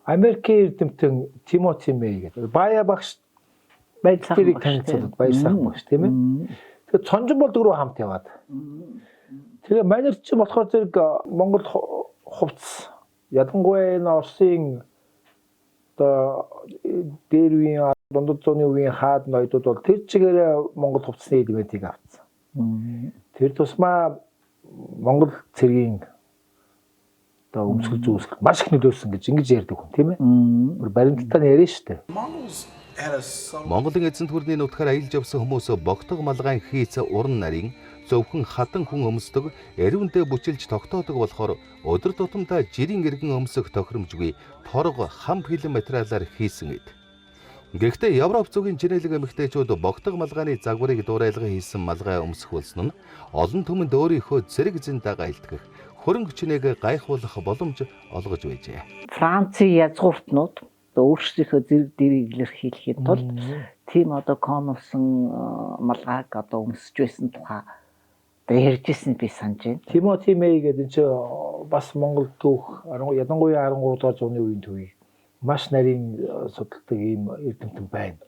Америкийн эрдэмтэн Тимоти Мэй гэдэг баяа багш баярыг танилцуулаад баяр сайхан багш тийм ээ. Тэгээд цонжин болдог руу хамт яваад. Тэгээ манайд ч болохоор зэрэг Монгол хувцс ялангуяа энэ Оросын дээр үеийн дундад зууны үеийн хаад ноёдууд бол тэр чигээр Монгол хувцсны элементийг авцсан. Тэр тусмаа Монгол цэргийн өмсгөл зүүсгэл маш их нөлөөлсөн гэж ингэж ярьдаг хүн тийм ээ. Баримталтаа нь яриа штэ. Монголын эзэнт гүрний нутгаар аялж явсан хүмүүс богтог малгайн хийц уран нарийн зөвхөн хатан хүн өмсдөг, ариундээ бүчилж тогтоодог болохоор өдөр тутамдаа жирийн иргэн өмсөх тохиромжгүй торго хам хилэн материалаар хийсэн эд. Гэхдээ Европ зүгийн жинэлэг эмэгтэйчүүд богтог малгайны загварыг дуурайлан хийсэн малгай өмсөх болсон нь олон түмэнд өөрийнхөө зэрэг зэн дагаа илтгэх, хөрөнгө чинээг гайхуулах боломж олгож байжээ. Францын язгууртнууд өөрсдийнхөө зэрэг дэрийг илэрхийлэхэд тулд тийм конуулсан малгайг өмсөж байсан тухай ярьж ирсэн би санаж байна. Тимоти Мэй гэдэг чинь бас Монгол түүх ялангуяа 13 дугаар зууны үеийн төвийг маш нарийн судалдаг ийм эрдэмтэн байна.